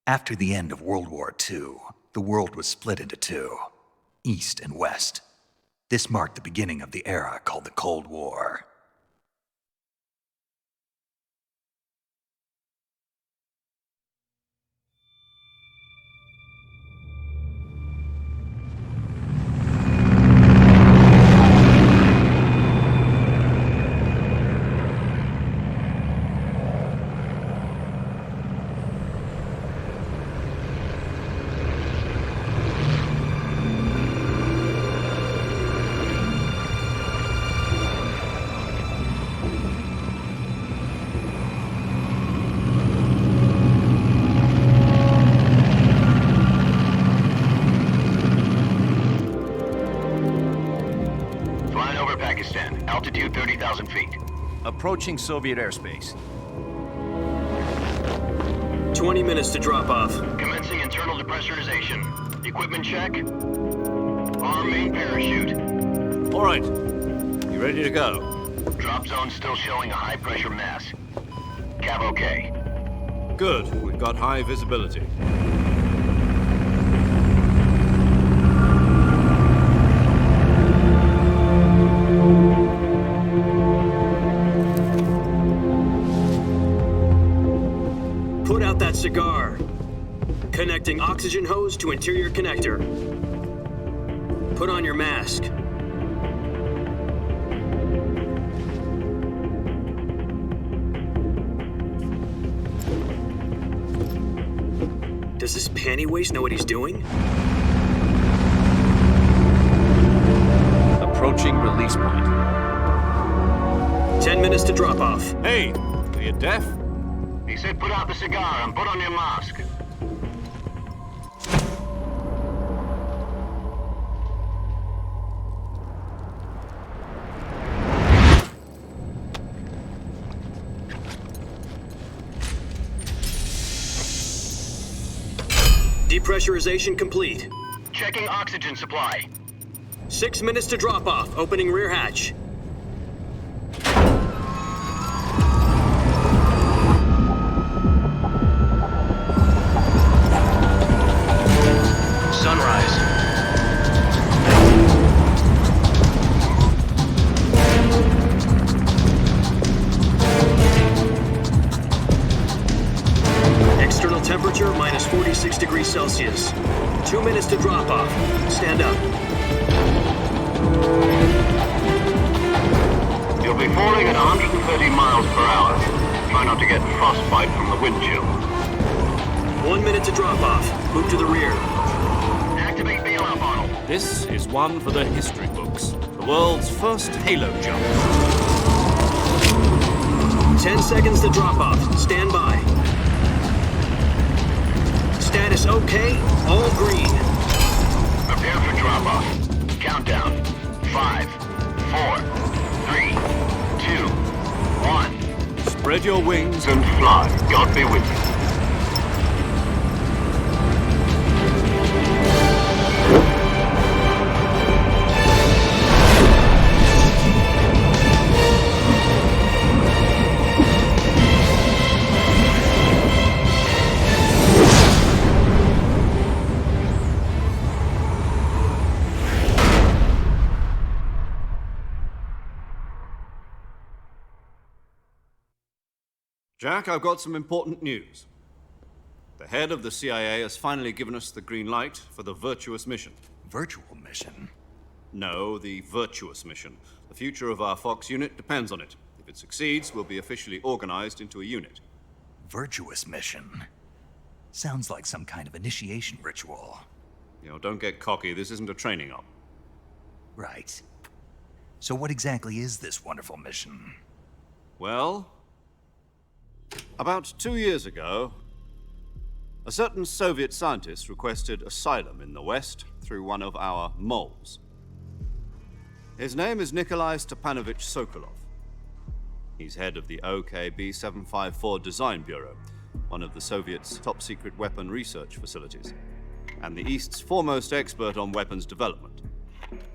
After the end of World War II, the world was split into two, East and West. This marked the beginning of the era called the Cold War. Altitude 30,000 feet. Approaching Soviet airspace. 20 minutes to drop off. Commencing internal depressurization. Equipment check. Arm main parachute. All right. You ready to go? Drop zone still showing a high pressure mass. Cav okay. Good. We've got high visibility. Put out that cigar. Connecting oxygen hose to interior connector. Put on your mask. Does this panty waste know what he's doing? Approaching release point. 10 minutes to drop off. Hey, are you deaf? He said put out the cigar and put on your mask. Depressurization complete. Checking oxygen supply. 6 minutes to drop off. Opening rear hatch. Sunrise. External temperature minus 46 degrees Celsius. 2 minutes to drop off. Stand up. You'll be falling at 130 miles per hour. Try not to get frostbite from the wind chill. 1 minute to drop off. Move to the rear. Activate bailout model. This is one for the history books. The world's first halo jump. 10 seconds to drop off. Stand by. Status okay. All green. Prepare for drop off. Countdown. 5, 4, 3, 2, 1. Spread your wings And fly. God be with you. Jack, I've got some important news. The head of the CIA has finally given us the green light for the virtuous mission. Virtual mission? No, the virtuous mission. The future of our Fox unit depends on it. If it succeeds, we'll be officially organized into a unit. Virtuous mission? Sounds like some kind of initiation ritual. You know, don't get cocky. This isn't a training op. Right. So what exactly is this wonderful mission? Well, about 2 years ago, a certain Soviet scientist requested asylum in the West through one of our moles. His name is Nikolai Stepanovich Sokolov. He's head of the OKB 754 Design Bureau, one of the Soviets' top-secret weapon research facilities, and the East's foremost expert on weapons development.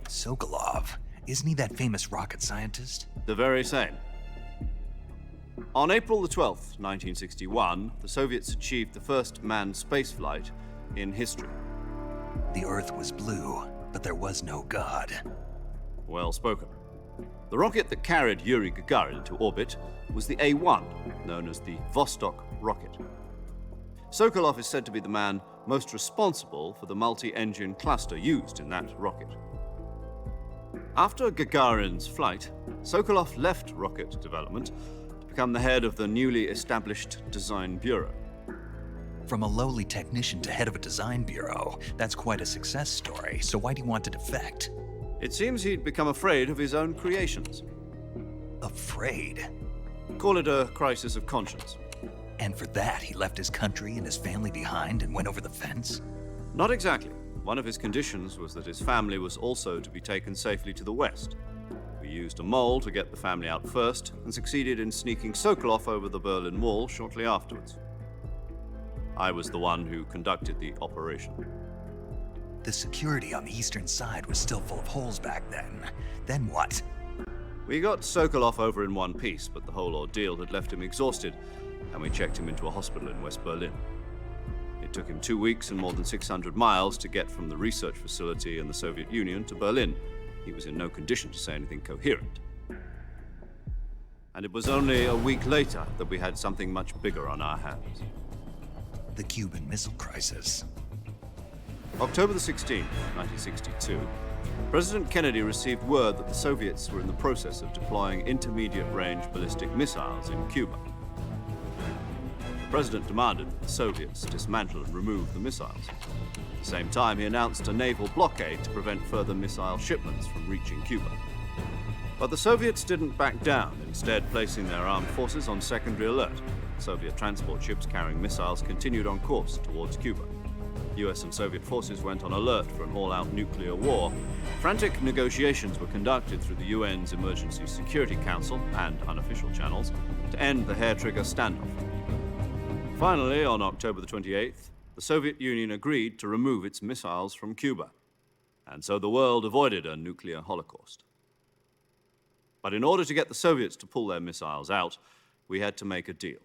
Sokolov? Isn't he that famous rocket scientist? The very same. On April the 12th, 1961, the Soviets achieved the first manned spaceflight in history. The Earth was blue, but there was no God. Well spoken. The rocket that carried Yuri Gagarin into orbit was the A-1, known as the Vostok rocket. Sokolov is said to be the man most responsible for the multi-engine cluster used in that rocket. After Gagarin's flight, Sokolov left rocket development to become the head of the newly established Design Bureau. From a lowly technician to head of a design bureau, that's quite a success story, so why do you want to defect? It seems he'd become afraid of his own creations. Afraid? Call it a crisis of conscience. And for that, he left his country and his family behind and went over the fence? Not exactly. One of his conditions was that his family was also to be taken safely to the west. We used a mole to get the family out first and succeeded in sneaking Sokolov over the Berlin Wall shortly afterwards. I was the one who conducted the operation. The security on the eastern side was still full of holes back then. Then what? We got Sokolov over in one piece, but the whole ordeal had left him exhausted, and we checked him into a hospital in West Berlin. It took him 2 weeks and more than 600 miles to get from the research facility in the Soviet Union to Berlin. He was in no condition to say anything coherent. And it was only a week later that we had something much bigger on our hands. The Cuban Missile Crisis. October the 16th, 1962, President Kennedy received word that the Soviets were in the process of deploying intermediate-range ballistic missiles in Cuba. The President demanded that the Soviets dismantle and remove the missiles. At the same time, he announced a naval blockade to prevent further missile shipments from reaching Cuba. But the Soviets didn't back down, instead placing their armed forces on secondary alert. Soviet transport ships carrying missiles continued on course towards Cuba. US and Soviet forces went on alert for an all-out nuclear war. Frantic negotiations were conducted through the UN's Emergency Security Council and unofficial channels to end the hair-trigger standoff. Finally, on October the 28th, the Soviet Union agreed to remove its missiles from Cuba, and so the world avoided a nuclear holocaust. But in order to get the Soviets to pull their missiles out, we had to make a deal.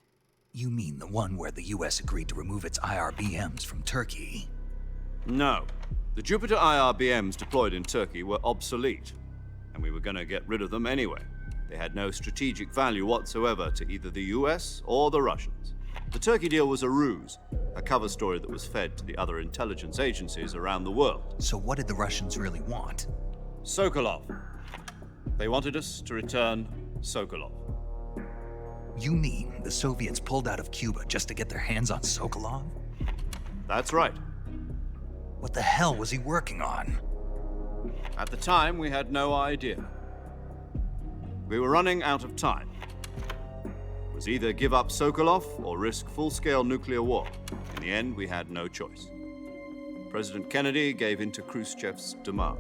You mean the one where the US agreed to remove its IRBMs from Turkey? No. The Jupiter IRBMs deployed in Turkey were obsolete, and we were going to get rid of them anyway. They had no strategic value whatsoever to either the US or the Russians. The Turkey deal was a ruse, a cover story that was fed to the other intelligence agencies around the world. So what did the Russians really want? Sokolov. They wanted us to return Sokolov. You mean the Soviets pulled out of Cuba just to get their hands on Sokolov? That's right. What the hell was he working on? At the time, we had no idea. We were running out of time. It was either give up Sokolov or risk full-scale nuclear war. In the end, we had no choice. President Kennedy gave in to Khrushchev's demand.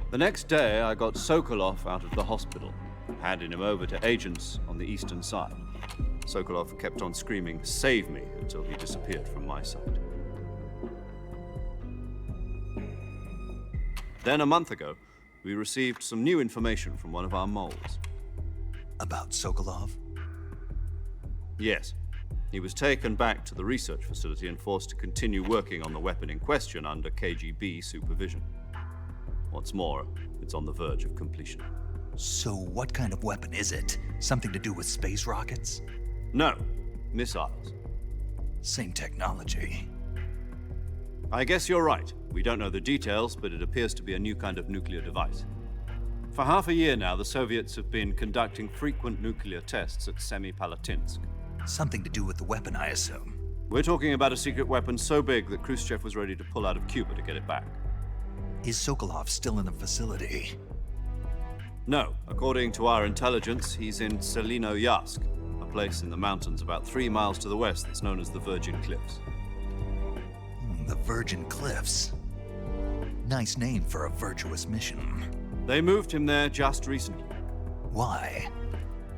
The next day, I got Sokolov out of the hospital, handing him over to agents on the eastern side. Sokolov kept on screaming, "Save me," until he disappeared from my sight. Then a month ago, we received some new information from one of our moles. About Sokolov? Yes. He was taken back to the research facility and forced to continue working on the weapon in question under KGB supervision. What's more, it's on the verge of completion. So what kind of weapon is it? Something to do with space rockets? No, missiles. Same technology. I guess you're right. We don't know the details, but it appears to be a new kind of nuclear device. For half a year now, the Soviets have been conducting frequent nuclear tests at Semipalatinsk. Something to do with the weapon, I assume. We're talking about a secret weapon so big that Khrushchev was ready to pull out of Cuba to get it back. Is Sokolov still in the facility? No. According to our intelligence, he's in Selinoyarsk, a place in the mountains about 3 miles to the west that's known as the Virgin Cliffs. The Virgin Cliffs. Nice name for a virtuous mission. They moved him there just recently. Why?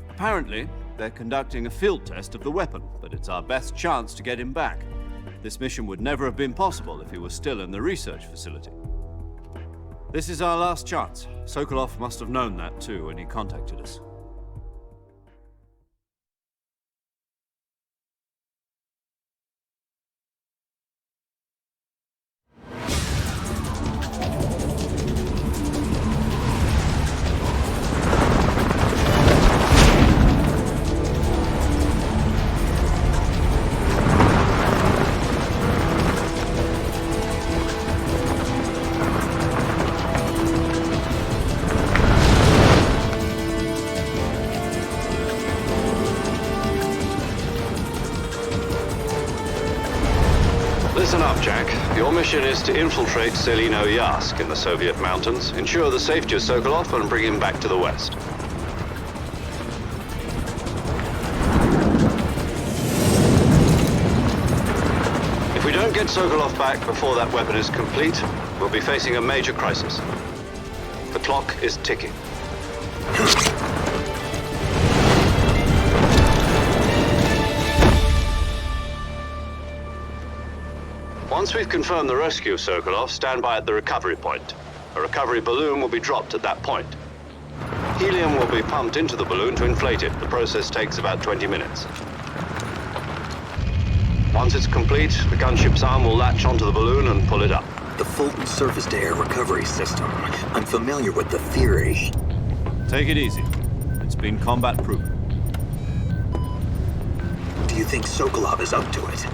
Apparently, they're conducting a field test of the weapon, but it's our best chance to get him back. This mission would never have been possible if he was still in the research facility. This is our last chance. Sokolov must have known that too when he contacted us. mission is to infiltrate Selino-Yask in the Soviet mountains, ensure the safety of Sokolov, and bring him back to the West. If we don't get Sokolov back before that weapon is complete, we'll be facing a major crisis. The clock is ticking. Once we've confirmed the rescue of Sokolov, stand by at the recovery point. A recovery balloon will be dropped at that point. Helium will be pumped into the balloon to inflate it. The process takes about 20 minutes. Once it's complete, the gunship's arm will latch onto the balloon and pull it up. The Fulton surface-to-air recovery system. I'm familiar with the theory. Take it easy. It's been combat-proven. Do you think Sokolov is up to it?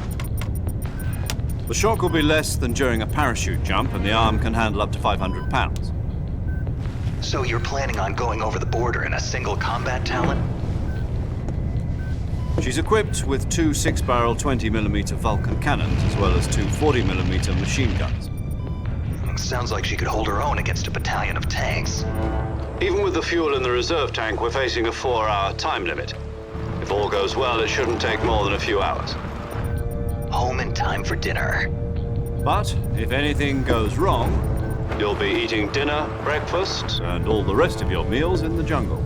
The shock will be less than during a parachute jump, and the arm can handle up to 500 pounds. So you're planning on going over the border in a single combat talent? She's equipped with two 6-barrel 20mm Vulcan cannons, as well as two 40mm machine guns. Sounds like she could hold her own against a battalion of tanks. Even with the fuel in the reserve tank, we're facing a 4-hour time limit. If all goes well, it shouldn't take more than a few hours. Home in time for dinner. But if anything goes wrong, you'll be eating dinner, breakfast, and all the rest of your meals in the jungle.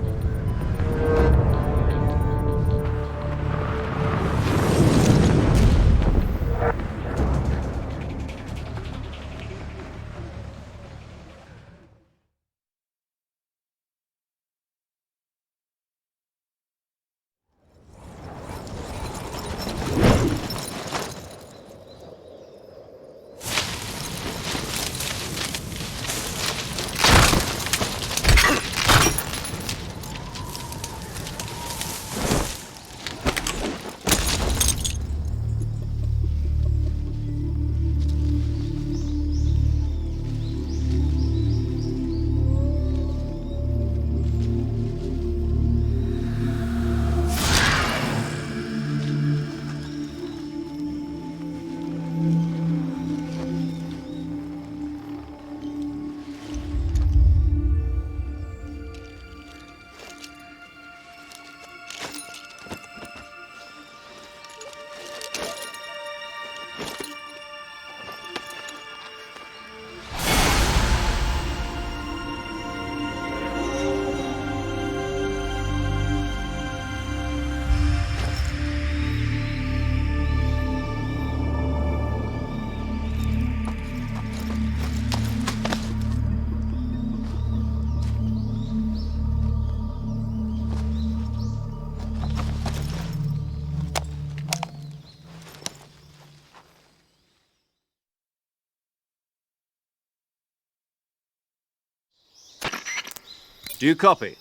Do you copy?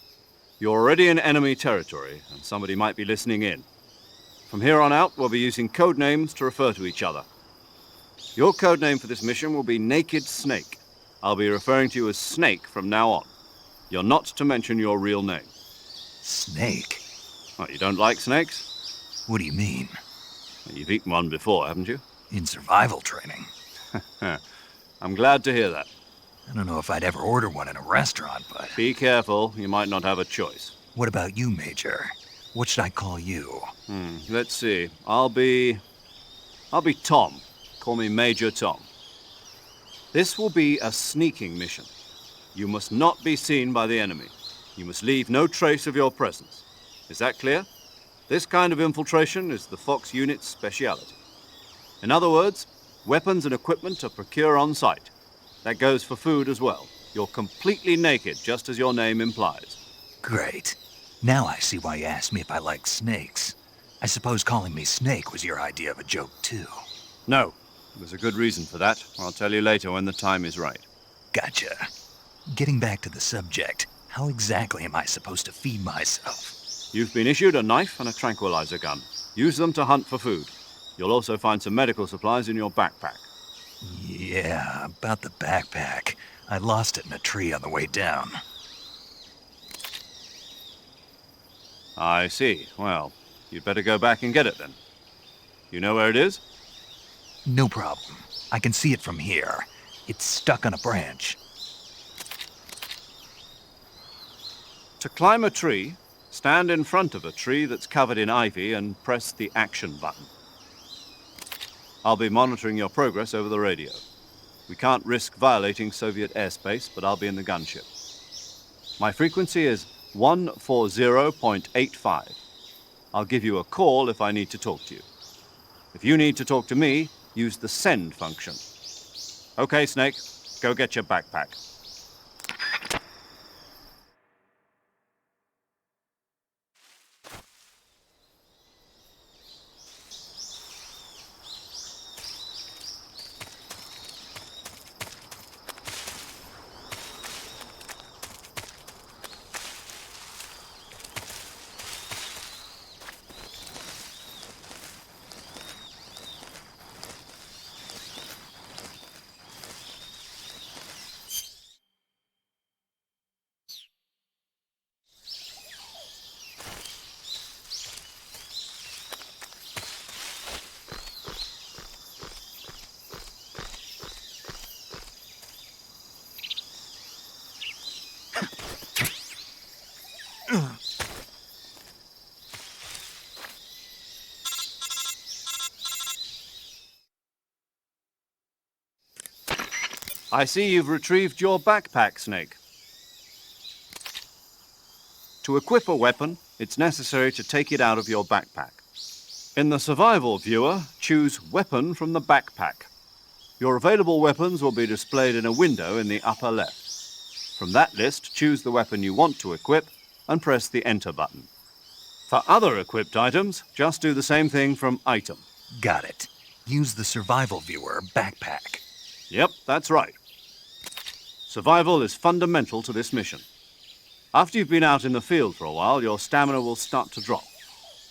You're already in enemy territory, and somebody might be listening in. From here on out, we'll be using code names to refer to each other. Your code name for this mission will be Naked Snake. I'll be referring to you as Snake from now on. You're not to mention your real name. Snake? What, you don't like snakes? What do you mean? You've eaten one before, haven't you? In survival training. I'm glad to hear that. I don't know if I'd ever order one in a restaurant, but... Be careful, you might not have a choice. What about you, Major? What should I call you? Let's see. I'll be Tom. Call me Major Tom. This will be a sneaking mission. You must not be seen by the enemy. You must leave no trace of your presence. Is that clear? This kind of infiltration is the Fox unit's speciality. In other words, weapons and equipment are procured on site. That goes for food as well. You're completely naked, just as your name implies. Great. Now I see why you asked me if I like snakes. I suppose calling me Snake was your idea of a joke, too. No, there's a good reason for that. I'll tell you later when the time is right. Gotcha. Getting back to the subject, how exactly am I supposed to feed myself? You've been issued a knife and a tranquilizer gun. Use them to hunt for food. You'll also find some medical supplies in your backpack. Yeah, about the backpack. I lost it in a tree on the way down. I see. Well, you'd better go back and get it then. You know where it is? No problem. I can see it from here. It's stuck on a branch. To climb a tree, stand in front of a tree that's covered in ivy and press the action button. I'll be monitoring your progress over the radio. We can't risk violating Soviet airspace, but I'll be in the gunship. My frequency is 140.85. I'll give you a call if I need to talk to you. If you need to talk to me, use the send function. Okay, Snake, go get your backpack. I see you've retrieved your backpack, Snake. To equip a weapon, it's necessary to take it out of your backpack. In the survival viewer, choose Weapon from the backpack. Your available weapons will be displayed in a window in the upper left. From that list, choose the weapon you want to equip and press the Enter button. For other equipped items, just do the same thing from Item. Got it. Use the survival viewer backpack. Yep, that's right. Survival is fundamental to this mission. After you've been out in the field for a while, your stamina will start to drop.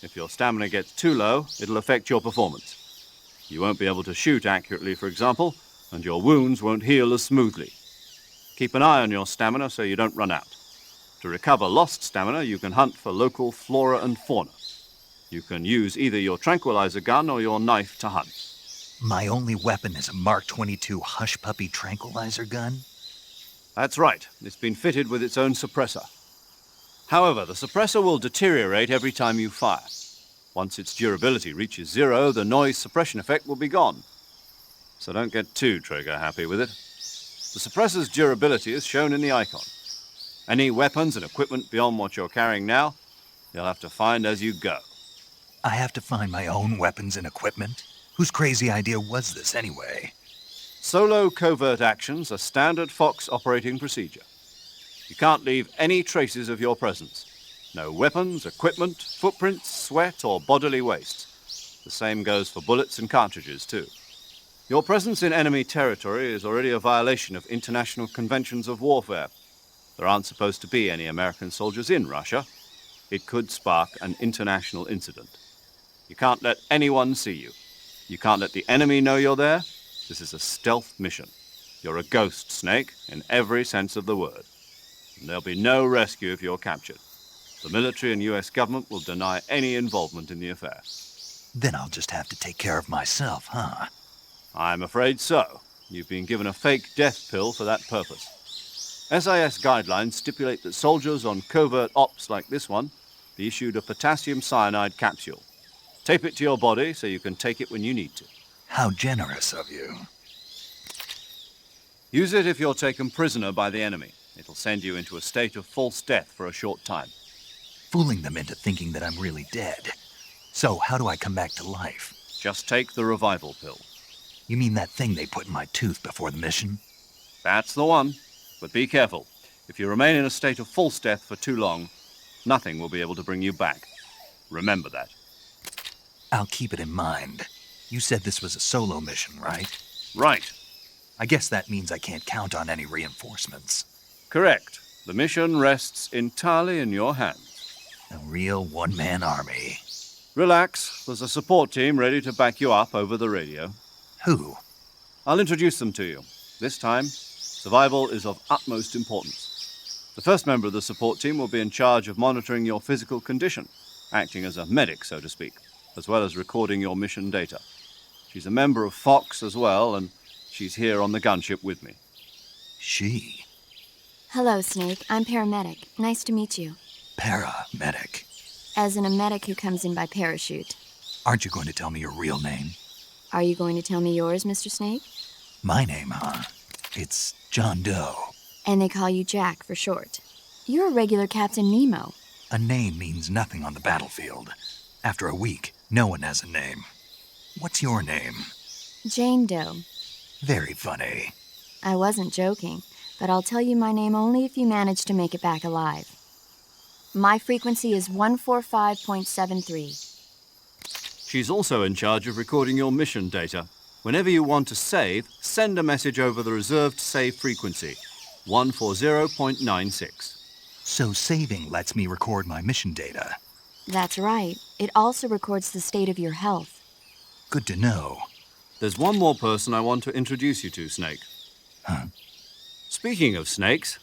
If your stamina gets too low, it'll affect your performance. You won't be able to shoot accurately, for example, and your wounds won't heal as smoothly. Keep an eye on your stamina so you don't run out. To recover lost stamina, you can hunt for local flora and fauna. You can use either your tranquilizer gun or your knife to hunt. My only weapon is a Mark 22 Hush Puppy tranquilizer gun? That's right. It's been fitted with its own suppressor. However, the suppressor will deteriorate every time you fire. Once its durability reaches 0, the noise suppression effect will be gone. So don't get too trigger-happy with it. The suppressor's durability is shown in the icon. Any weapons and equipment beyond what you're carrying now, you'll have to find as you go. I have to find my own weapons and equipment? Whose crazy idea was this anyway? Solo covert actions are standard Fox operating procedure. You can't leave any traces of your presence. No weapons, equipment, footprints, sweat, or bodily waste. The same goes for bullets and cartridges, too. Your presence in enemy territory is already a violation of international conventions of warfare. There aren't supposed to be any American soldiers in Russia. It could spark an international incident. You can't let anyone see you. You can't let the enemy know you're there. This is a stealth mission. You're a ghost, Snake, in every sense of the word. And there'll be no rescue if you're captured. The military and US government will deny any involvement in the affair. Then I'll just have to take care of myself, huh? I'm afraid so. You've been given a fake death pill for that purpose. SIS guidelines stipulate that soldiers on covert ops like this one be issued a potassium cyanide capsule. Tape it to your body so you can take it when you need to. How generous of you. Use it if you're taken prisoner by the enemy. It'll send you into a state of false death for a short time. Fooling them into thinking that I'm really dead. So how do I come back to life? Just take the revival pill. You mean that thing they put in my tooth before the mission? That's the one. But be careful. If you remain in a state of false death for too long, nothing will be able to bring you back. Remember that. I'll keep it in mind. You said this was a solo mission, right? Right. I guess that means I can't count on any reinforcements. Correct. The mission rests entirely in your hands. A real one-man army. Relax. There's a support team ready to back you up over the radio. Who? I'll introduce them to you. This time, survival is of utmost importance. The first member of the support team will be in charge of monitoring your physical condition, acting as a medic, so to speak, as well as recording your mission data. She's a member of Fox as well, and She's here on the gunship with me. She? Hello, Snake. I'm paramedic. Nice to meet you. Paramedic. As in a medic who comes in by parachute. Aren't you going to tell me your real name? Are you going to tell me yours, Mr. Snake? My name, huh? It's John Doe. And they call you Jack for short. You're a regular Captain Nemo. A name means nothing on the battlefield. After a week, no one has a name. What's your name? Jane Doe. Very funny. I wasn't joking, but I'll tell you my name only if you manage to make it back alive. My frequency is 145.73. She's also in charge of recording your mission data. Whenever you want to save, send a message over the reserved save frequency, 140.96. So saving lets me record my mission data. That's right. It also records the state of your health. Good to know. There's one more person I want to introduce you to, Snake. Huh? Speaking of snakes,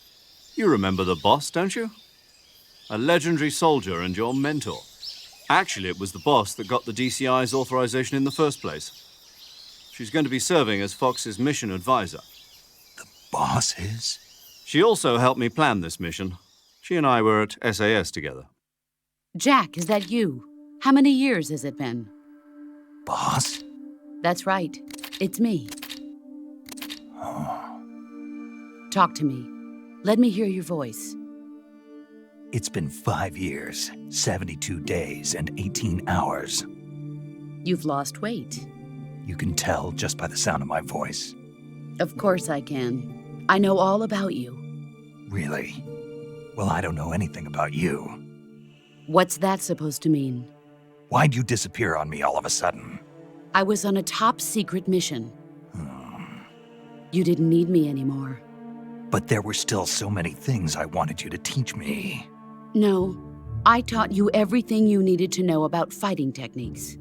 you remember the boss, don't you? A legendary soldier and your mentor. Actually, it was the boss that got the DCI's authorization in the first place. She's going to be serving as Fox's mission advisor. The boss is? She also helped me plan this mission. She and I were at SAS together. Jack, is that you? How many years has it been? Boss? That's right. It's me. Talk to me. Let me hear your voice. It's been 5 years, 72 days, and 18 hours. You've lost weight. You can tell just by the sound of my voice. Of course I can. I know all about you. Really? Well, I don't know anything about you. What's that supposed to mean? Why'd you disappear on me all of a sudden? I was on a top-secret mission. You didn't need me anymore. But there were still so many things I wanted you to teach me. No, I taught you everything you needed to know about fighting techniques.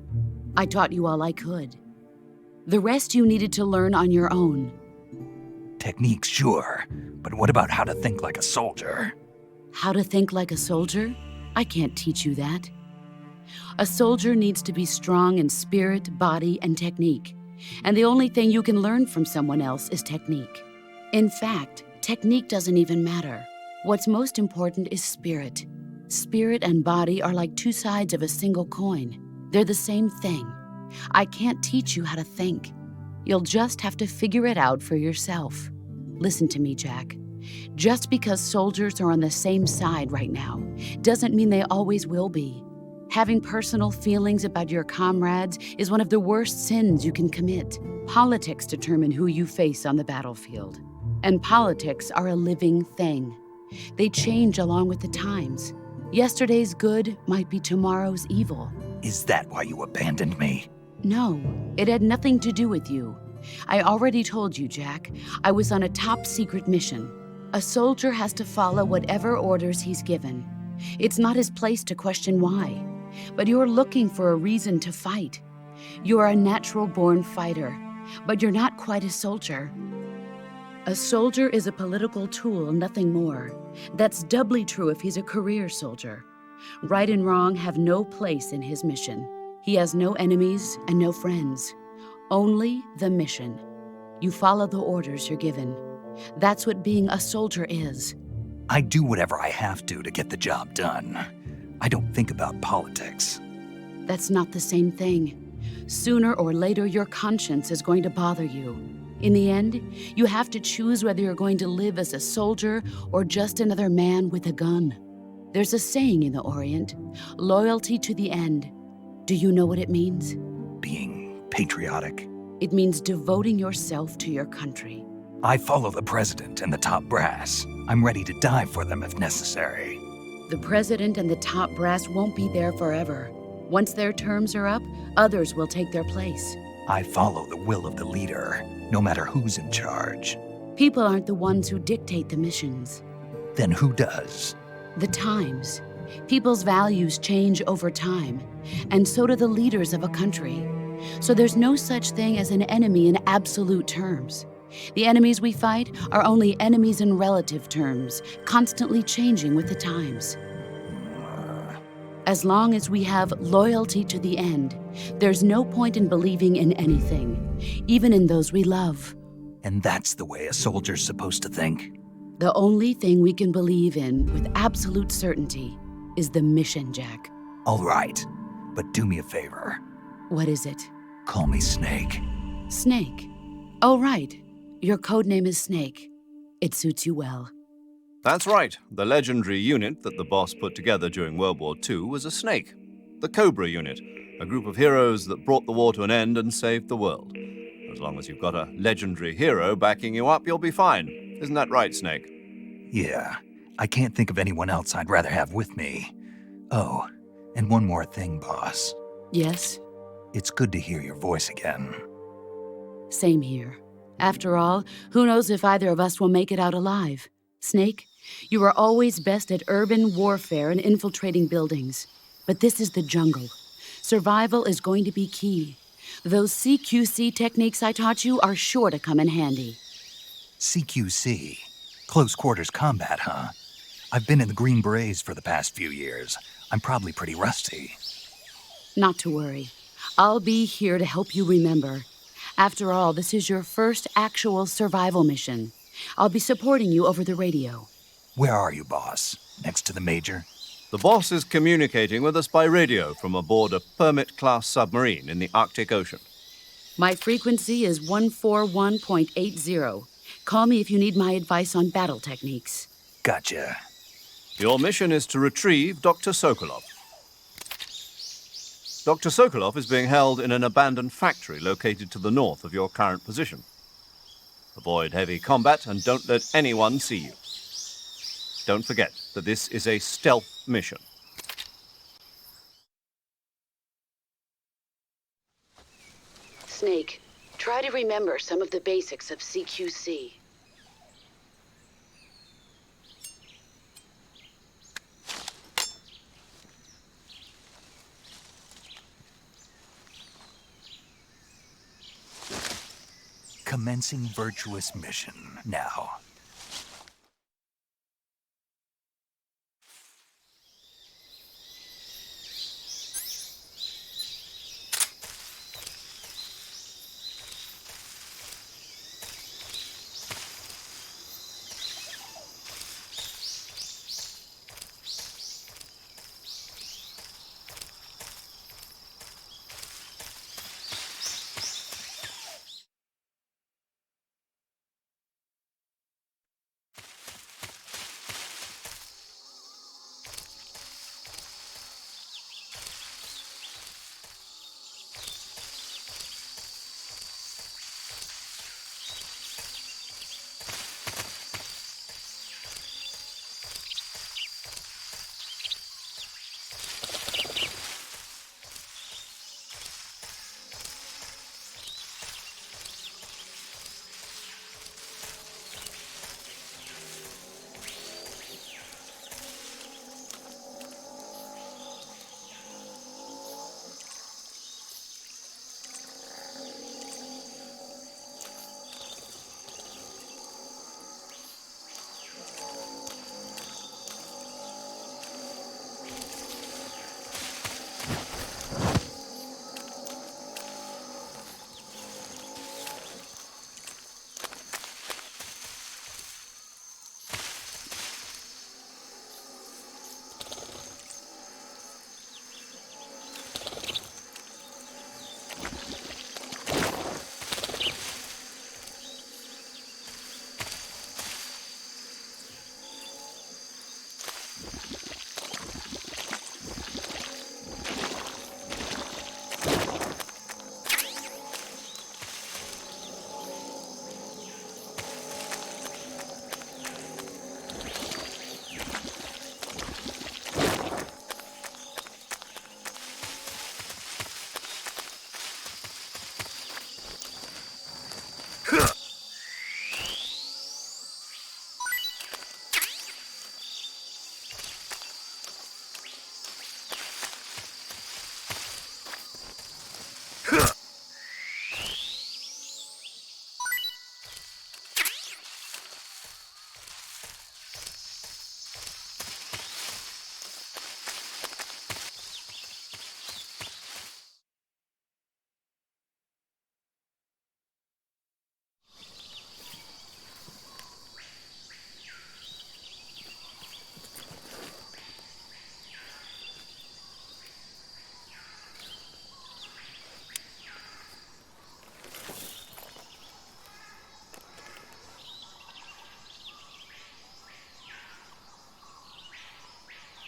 I taught you all I could. The rest you needed to learn on your own. Techniques, sure. But what about how to think like a soldier? How to think like a soldier? I can't teach you that. A soldier needs to be strong in spirit, body, and technique. And the only thing you can learn from someone else is technique. In fact, technique doesn't even matter. What's most important is spirit. Spirit and body are like two sides of a single coin. They're the same thing. I can't teach you how to think. You'll just have to figure it out for yourself. Listen to me, Jack. Just because soldiers are on the same side right now doesn't mean they always will be. Having personal feelings about your comrades is one of the worst sins you can commit. Politics determine who you face on the battlefield. And politics are a living thing. They change along with the times. Yesterday's good might be tomorrow's evil. Is that why you abandoned me? No, it had nothing to do with you. I already told you, Jack. I was on a top-secret mission. A soldier has to follow whatever orders he's given. It's not his place to question why. But you're looking for a reason to fight. You're a natural-born fighter, but you're not quite a soldier. A soldier is a political tool, nothing more. That's doubly true if he's a career soldier. Right and wrong have no place in his mission. He has no enemies and no friends. Only the mission. You follow the orders you're given. That's what being a soldier is. I do whatever I have to get the job done. I don't think about politics. That's not the same thing. Sooner or later, your conscience is going to bother you. In the end, you have to choose whether you're going to live as a soldier or just another man with a gun. There's a saying in the Orient, loyalty to the end. Do you know what it means? Being patriotic. It means devoting yourself to your country. I follow the president and the top brass. I'm ready to die for them if necessary. The president and the top brass won't be there forever. Once their terms are up, others will take their place. I follow the will of the leader, no matter who's in charge. People aren't the ones who dictate the missions. Then who does? The times. People's values change over time, and so do the leaders of a country. So there's no such thing as an enemy in absolute terms. The enemies we fight are only enemies in relative terms, constantly changing with the times. As long as we have loyalty to the end, there's no point in believing in anything, even in those we love. And that's the way a soldier's supposed to think? The only thing we can believe in with absolute certainty is the mission, Jack. All right, but do me a favor. What is it? Call me Snake. Snake. Oh, right. Your code name is Snake. It suits you well. That's right. The legendary unit that the boss put together during World War II was a snake. The Cobra unit, a group of heroes that brought the war to an end and saved the world. As long as you've got a legendary hero backing you up, you'll be fine. Isn't that right, Snake? Yeah, I can't think of anyone else I'd rather have with me. Oh, and one more thing, boss. Yes? It's good to hear your voice again. Same here. After all, who knows if either of us will make it out alive? Snake, you are always best at urban warfare and infiltrating buildings. But this is the jungle. Survival is going to be key. Those CQC techniques I taught you are sure to come in handy. CQC? Close quarters combat, huh? I've been in the Green Berets for the past few years. I'm probably pretty rusty. Not to worry. I'll be here to help you remember. After all, this is your first actual survival mission. I'll be supporting you over the radio. Where are you, boss? Next to the Major? The boss is communicating with us by radio from aboard a Permit-class submarine in the Arctic Ocean. My frequency is 141.80. Call me if you need my advice on battle techniques. Gotcha. Your mission is to retrieve Dr. Sokolov. Dr. Sokolov is being held in an abandoned factory located to the north of your current position. Avoid heavy combat and don't let anyone see you. Don't forget that this is a stealth mission. Snake, try to remember some of the basics of CQC. Commencing virtuous mission now.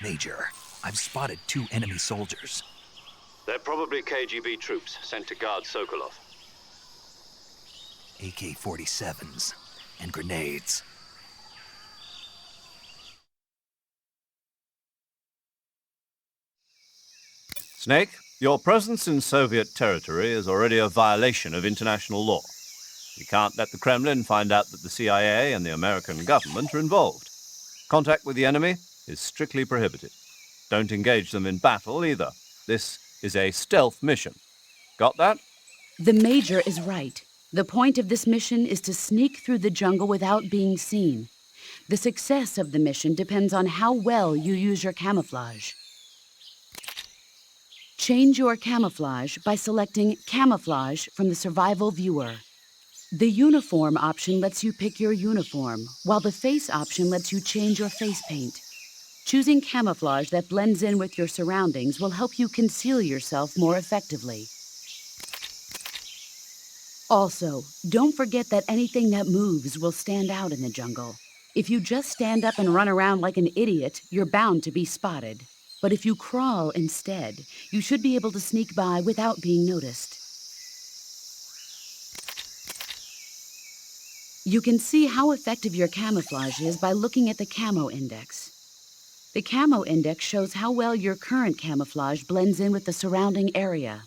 Major, I've spotted 2 enemy soldiers. They're probably KGB troops sent to guard Sokolov. AK-47s and grenades. Snake, your presence in Soviet territory is already a violation of international law. We can't let the Kremlin find out that the CIA and the American government are involved. Contact with the enemy is strictly prohibited. Don't engage them in battle either. This is a stealth mission. Got that? The Major is right. The point of this mission is to sneak through the jungle without being seen. The success of the mission depends on how well you use your camouflage. Change your camouflage by selecting Camouflage from the Survival Viewer. The Uniform option lets you pick your uniform, while the Face option lets you change your face paint. Choosing camouflage that blends in with your surroundings will help you conceal yourself more effectively. Also, don't forget that anything that moves will stand out in the jungle. If you just stand up and run around like an idiot, you're bound to be spotted. But if you crawl instead, you should be able to sneak by without being noticed. You can see how effective your camouflage is by looking at the Camo Index. The Camo Index shows how well your current camouflage blends in with the surrounding area.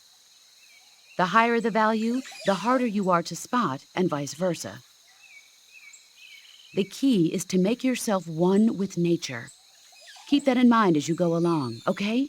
The higher the value, the harder you are to spot, and vice versa. The key is to make yourself one with nature. Keep that in mind as you go along, okay?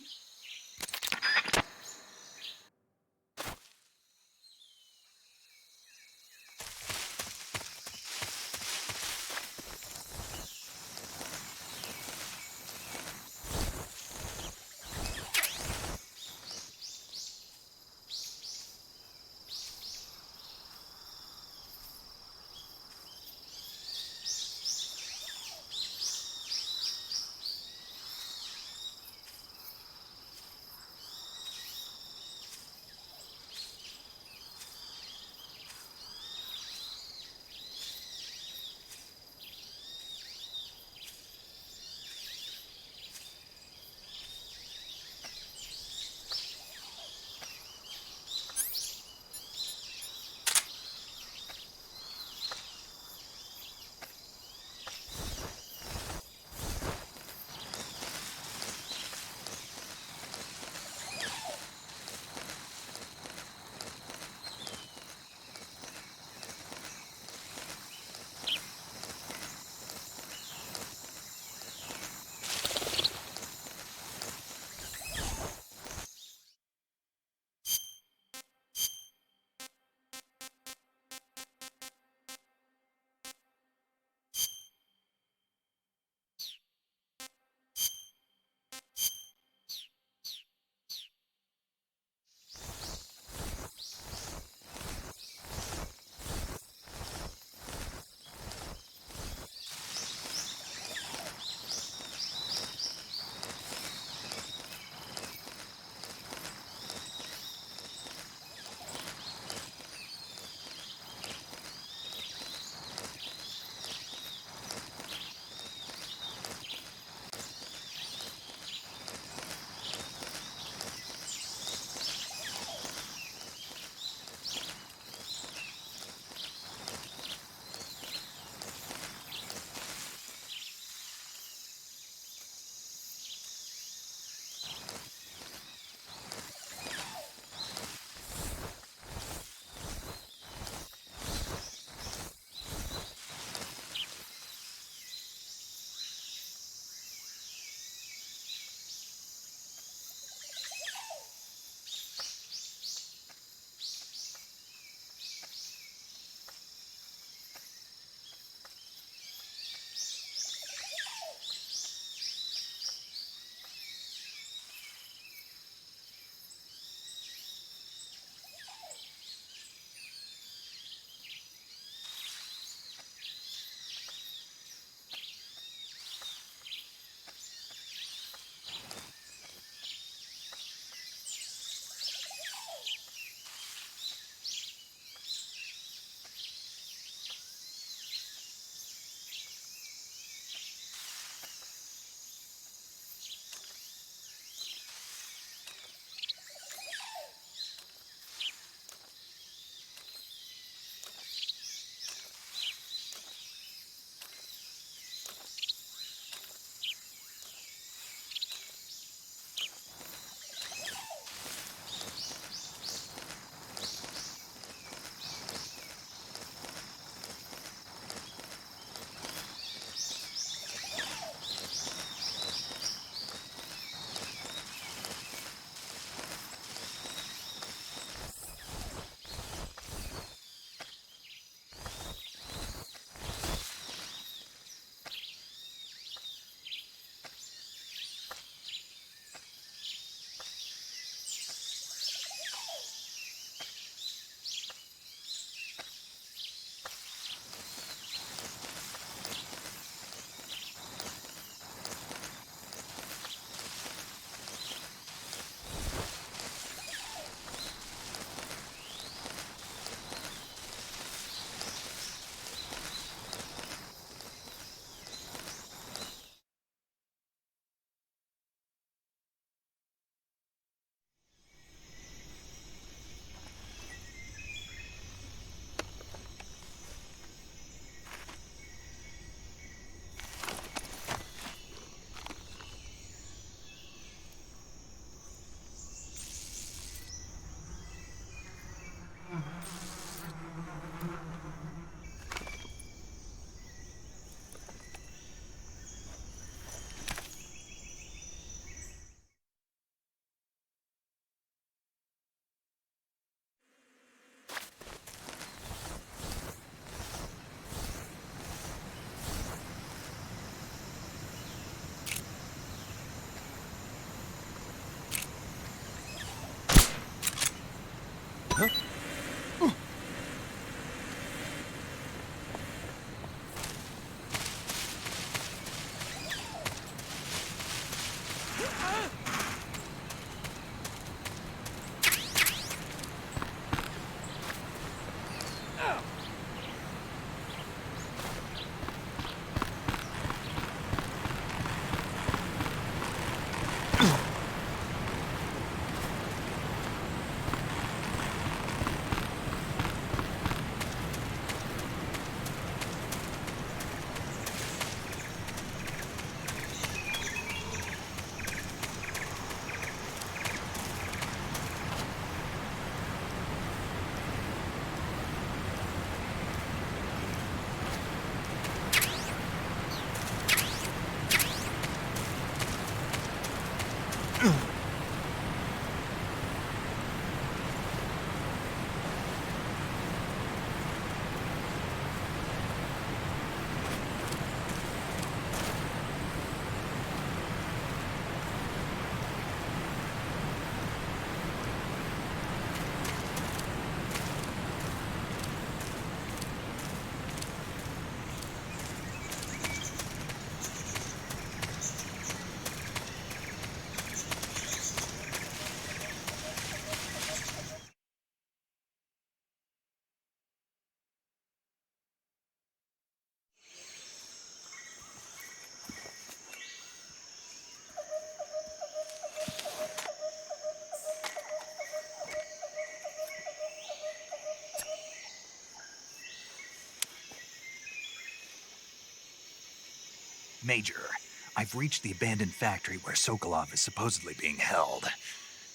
Major, I've reached the abandoned factory where Sokolov is supposedly being held.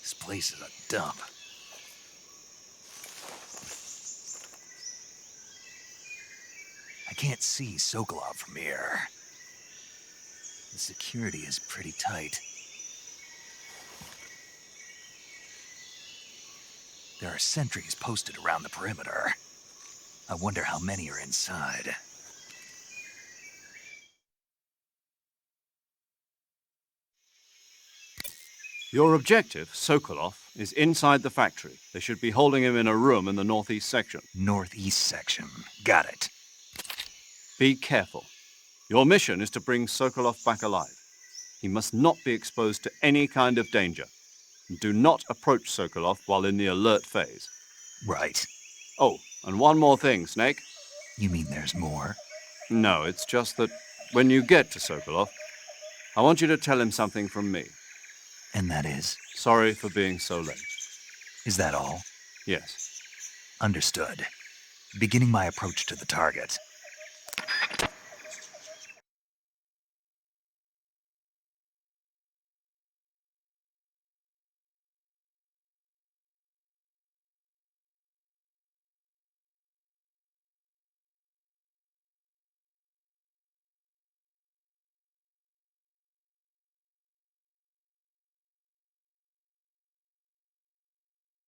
This place is a dump. I can't see Sokolov from here. The security is pretty tight. There are sentries posted around the perimeter. I wonder how many are inside. Your objective, Sokolov, is inside the factory. They should be holding him in a room in the northeast section. Northeast section. Got it. Be careful. Your mission is to bring Sokolov back alive. He must not be exposed to any kind of danger. Do not approach Sokolov while in the alert phase. Right. Oh, and one more thing, Snake. You mean there's more? No, it's just that when you get to Sokolov, I want you to tell him something from me. And that is? Sorry for being so late. Is that all? Yes. Understood. Beginning my approach to the target.